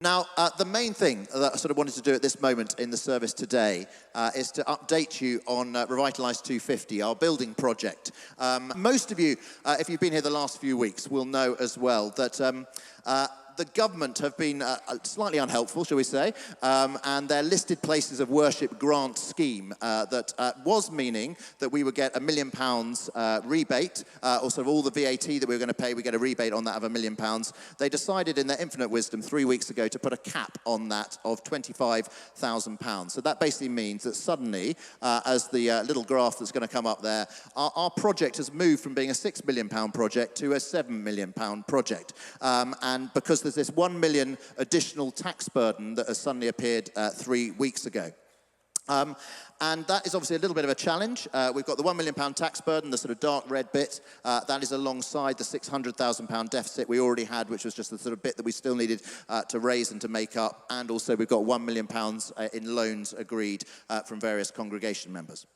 Now, the main thing that I sort of wanted to do at this moment in the service today is to update you on Revitalise 250, our building project. Most of you, if you've been here the last few weeks, will know as well that the government have been slightly unhelpful, shall we say, and their listed places of worship grant scheme that was meaning that we would get £1 million rebate, or sort of all the VAT that we were going to pay, we get a rebate on that of £1 million. They decided in their infinite wisdom 3 weeks ago to put a cap on that of £25,000. So that basically means that suddenly, as the little graph that's going to come up there, our project has moved from being a £6 million project to a £7 million project. And because there's this 1 million additional tax burden that has suddenly appeared 3 weeks ago. And that is obviously a little bit of a challenge. We've got the £1 million tax burden, the sort of dark red bit. That is alongside the £600,000 deficit we already had, which was just the sort of bit that we still needed to raise and to make up. And also we've got £1 million in loans agreed from various congregation members.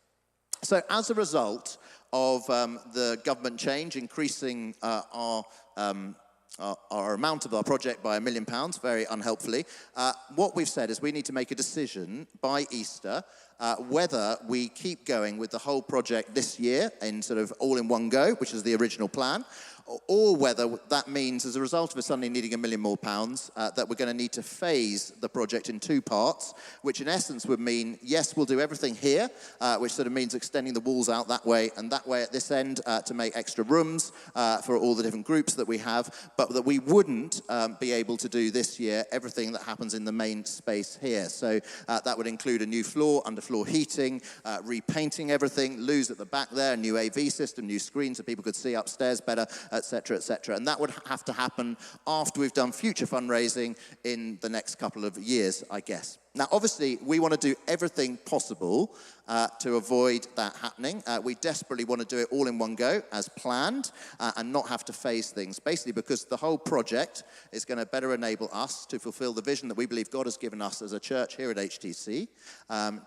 So as a result of the government change, increasing our amount of our project by £1 million, very unhelpfully, what we've said is we need to make a decision by Easter whether we keep going with the whole project this year in sort of all in one go, which is the original plan, or whether that means, as a result of us suddenly needing £1 million more, that we're going to need to phase the project in two parts, which in essence would mean, yes, we'll do everything here, which sort of means extending the walls out that way and that way at this end to make extra rooms for all the different groups that we have, but that we wouldn't be able to do this year everything that happens in the main space here. So that would include a new floor, underfloor heating, repainting everything, loos at the back there, a new AV system, new screens so people could see upstairs better, etc., etc. And that would have to happen after we've done future fundraising in the next couple of years, I guess. Now, obviously, we want to do everything possible to avoid that happening. We desperately want to do it all in one go, as planned, and not have to phase things, basically because the whole project is going to better enable us to fulfill the vision that we believe God has given us as a church here at HTC,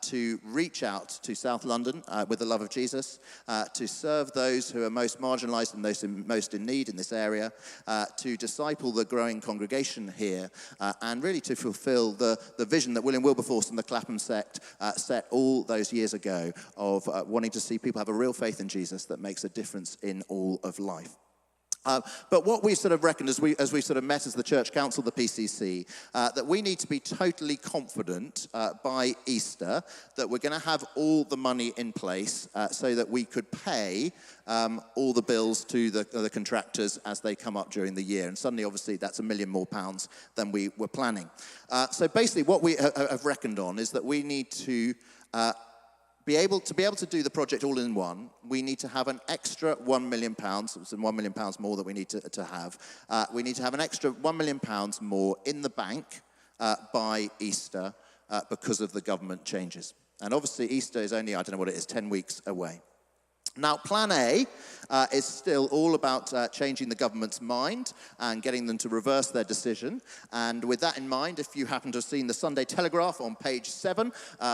to reach out to South London with the love of Jesus, to serve those who are most marginalised and most in need in this area, to disciple the growing congregation here, and really to fulfill the vision that Wilberforce and the Clapham sect set all those years ago of wanting to see people have a real faith in Jesus that makes a difference in all of life. But what we sort of reckoned as we sort of met as the Church Council, the PCC, that we need to be totally confident by Easter that we're going to have all the money in place so that we could pay all the bills to the contractors as they come up during the year. And suddenly, obviously, that's £1 million more than we were planning. So basically, what we have reckoned on is that we need to be able to do the project all in one. We need to have an extra £1 million, it's £1 million more that we need to have. We need to have an extra £1 million more in the bank by Easter because of the government changes. And obviously Easter is only, I don't know what it is, 10 weeks away. Now, Plan A is still all about changing the government's mind and getting them to reverse their decision. And with that in mind, if you happen to have seen the Sunday Telegraph on page 7,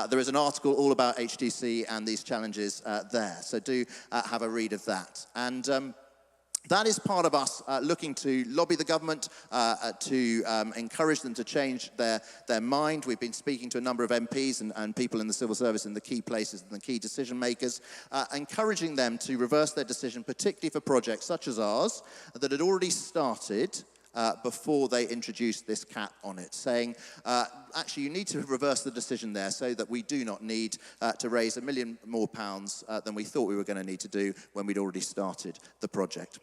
there is an article all about HTC and these challenges there. So do have a read of that. And that is part of us looking to lobby the government, to encourage them to change their mind. We've been speaking to a number of MPs and people in the civil service in the key places and the key decision makers, encouraging them to reverse their decision, particularly for projects such as ours that had already started before they introduced this cap on it, saying, actually, you need to reverse the decision there so that we do not need to raise £1 million more than we thought we were going to need to do when we'd already started the project.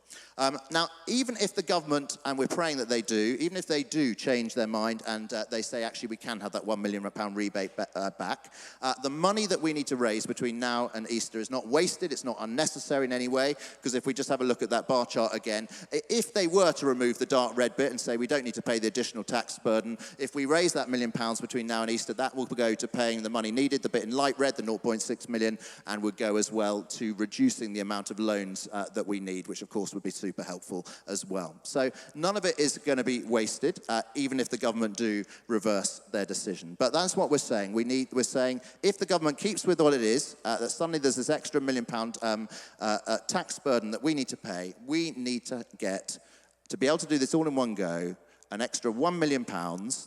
Now, even if the government, and we're praying that they do, even if they do change their mind and they say, actually, we can have that £1 million rebate back, the money that we need to raise between now and Easter is not wasted, it's not unnecessary in any way, because if we just have a look at that bar chart again, if they were to remove the dark red bit and say we don't need to pay the additional tax burden, if we raise that £1 million between now and Easter, that will go to paying the money needed, the bit in light red, the 0.6 million, and would go as well to reducing the amount of loans that we need, which of course would be super helpful as well. So none of it is going to be wasted, even if the government do reverse their decision. But that's what we're saying. We're saying if the government keeps with what it is, that suddenly there's this extra £1 million tax burden that we need to pay, we need to be able to do this all in one go an extra £1 million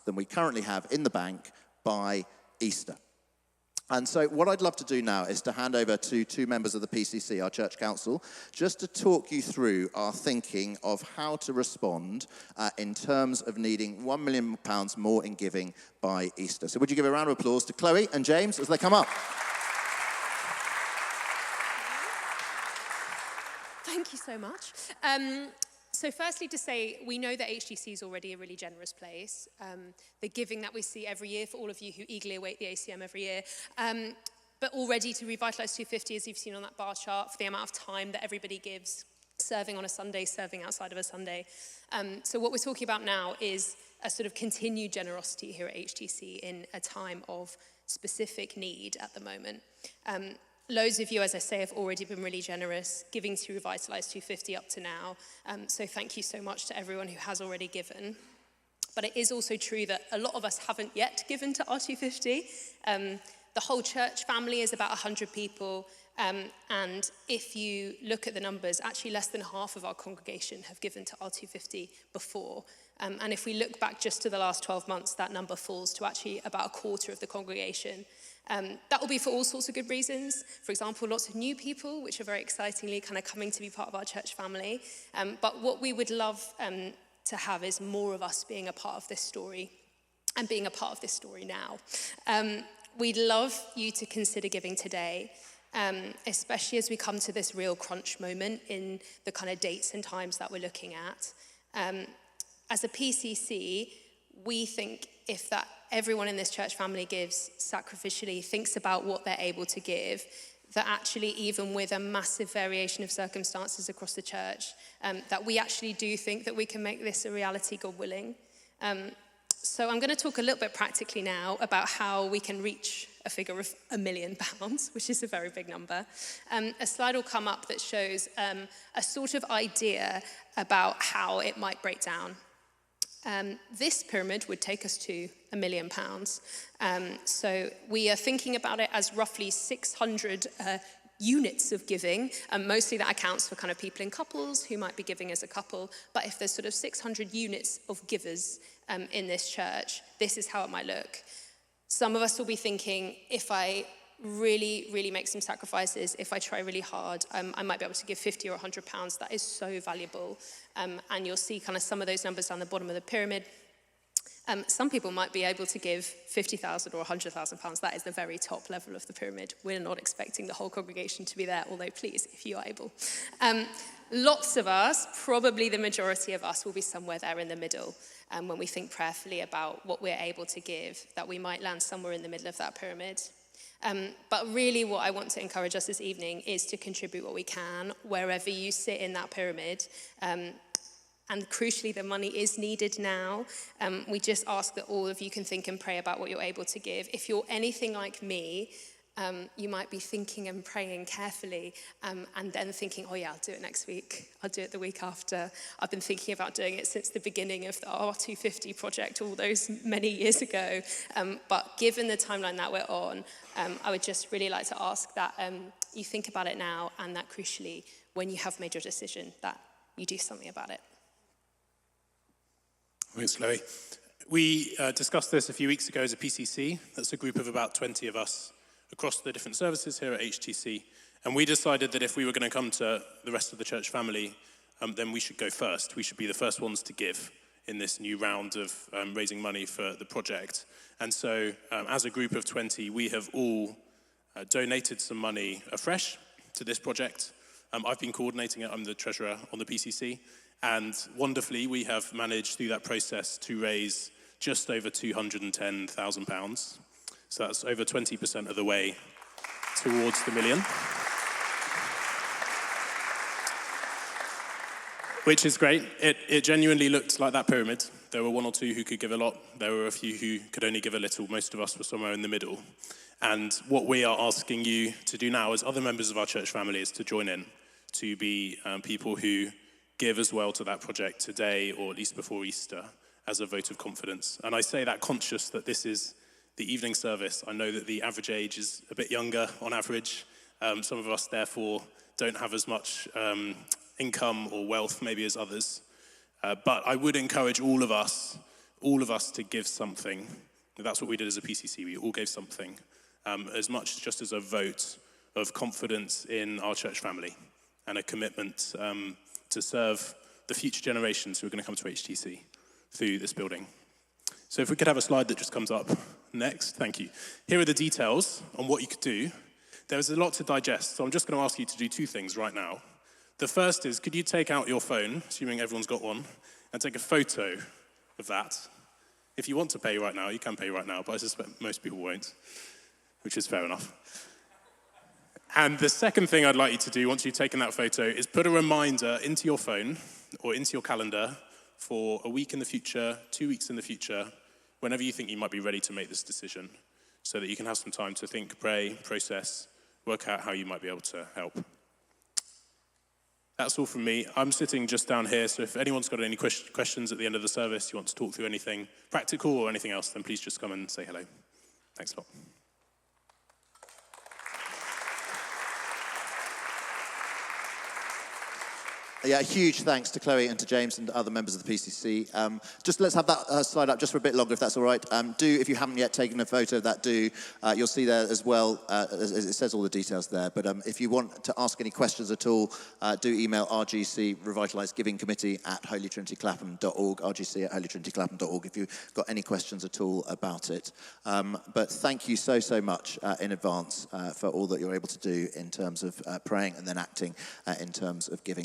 than we currently have in the bank by Easter. And so what I'd love to do now is to hand over to two members of the PCC, our church council, just to talk you through our thinking of how to respond in terms of needing £1 million more in giving by Easter. So would you give a round of applause to Chloe and James as they come up? Thank you so much. So firstly to say, we know that HTC is already a really generous place. The giving that we see every year for all of you who eagerly await the ACM every year. But already to Revitalise 250, as you've seen on that bar chart, for the amount of time that everybody gives, serving on a Sunday, serving outside of a Sunday. So what we're talking about now is a sort of continued generosity here at HTC in a time of specific need at the moment. Loads of you, as I say, have already been really generous, giving to Revitalise 250 up to now. So thank you so much to everyone who has already given. But it is also true that a lot of us haven't yet given to R250. The whole church family is about 100 people. And if you look at the numbers, actually less than half of our congregation have given to R250 before. And if we look back just to the last 12 months, that number falls to actually about a quarter of the congregation. That will be for all sorts of good reasons. For example, lots of new people, which are very excitingly kind of coming to be part of our church family. But what we would love to have is more of us being a part of this story and being a part of this story now. We'd love you to consider giving today, especially as we come to this real crunch moment in the kind of dates and times that we're looking at. As a PCC, we think if that everyone in this church family gives sacrificially, thinks about what they're able to give, that actually even with a massive variation of circumstances across the church, that we actually do think that we can make this a reality, God willing. So I'm going to talk a little bit practically now about how we can reach a figure of £1 million, which is a very big number. A slide will come up that shows a sort of idea about how it might break down. This pyramid would take us to £1 million. So we are thinking about it as roughly 600 units of giving, and mostly that accounts for kind of people in couples who might be giving as a couple. But if there's sort of 600 units of givers in this church, this is how it might look. Some of us will be thinking, if I really, really make some sacrifices, if I try really hard, I might be able to give 50 or £100. That is so valuable. And you'll see kind of some of those numbers down the bottom of the pyramid. Some people might be able to give £50,000 or £100,000. That is the very top level of the pyramid. We're not expecting the whole congregation to be there, although please, if you are able. Lots of us, probably the majority of us, will be somewhere there in the middle. When we think prayerfully about what we're able to give, that we might land somewhere in the middle of that pyramid. But really what I want to encourage us this evening is to contribute what we can, wherever you sit in that pyramid. And crucially, the money is needed now. We just ask that all of you can think and pray about what you're able to give. If you're anything like me, you might be thinking and praying carefully and then thinking, oh yeah, I'll do it next week. I'll do it the week after. I've been thinking about doing it since the beginning of the R250 project all those many years ago. But given the timeline that we're on, I would just really like to ask that you think about it now, and that crucially, when you have made your decision, that you do something about it. Thanks, Chloe. We discussed this a few weeks ago as a PCC. That's a group of about 20 of us across the different services here at HTC. And we decided that if we were going to come to the rest of the church family, then we should go first. We should be the first ones to give in this new round of raising money for the project. And so as a group of 20, we have all donated some money afresh to this project. I've been coordinating it. I'm the treasurer on the PCC. And wonderfully, we have managed through that process to raise just over £210,000. So that's over 20% of the way towards the million. Which is great. It genuinely looked like that pyramid. There were one or two who could give a lot. There were a few who could only give a little. Most of us were somewhere in the middle. And what we are asking you to do now as other members of our church family is to join in, to be people who give as well to that project today, or at least before Easter, as a vote of confidence. And I say that conscious that this is the evening service. I know that the average age is a bit younger on average. Some of us, therefore, don't have as much income or wealth maybe as others. But I would encourage all of us to give something. That's what we did as a PCC. We all gave something, as much just as a vote of confidence in our church family and a commitment to serve the future generations who are going to come to HTC through this building. So if we could have a slide that just comes up next. Thank you. Here are the details on what you could do. There's a lot to digest, so I'm just going to ask you to do two things right now. The first is, could you take out your phone, assuming everyone's got one, and take a photo of that? If you want to pay right now, you can pay right now, but I suspect most people won't, which is fair enough. And the second thing I'd like you to do once you've taken that photo is put a reminder into your phone or into your calendar for a week in the future, 2 weeks in the future, whenever you think you might be ready to make this decision, so that you can have some time to think, pray, process, work out how you might be able to help. That's all from me. I'm sitting just down here, so if anyone's got any questions at the end of the service, you want to talk through anything practical or anything else, then please just come and say hello. Thanks a lot. Yeah, a huge thanks to Chloe and to James and other members of the PCC. Just let's have that slide up just for a bit longer, if that's all right. If you haven't yet taken a photo of that, you'll see there as well, it says all the details there. But if you want to ask any questions at all, do email RGC, Revitalise Giving Committee at holytrinityclapham.org, RGC at holytrinityclapham.org, if you've got any questions at all about it. But thank you so much in advance for all that you're able to do in terms of praying and then acting in terms of giving.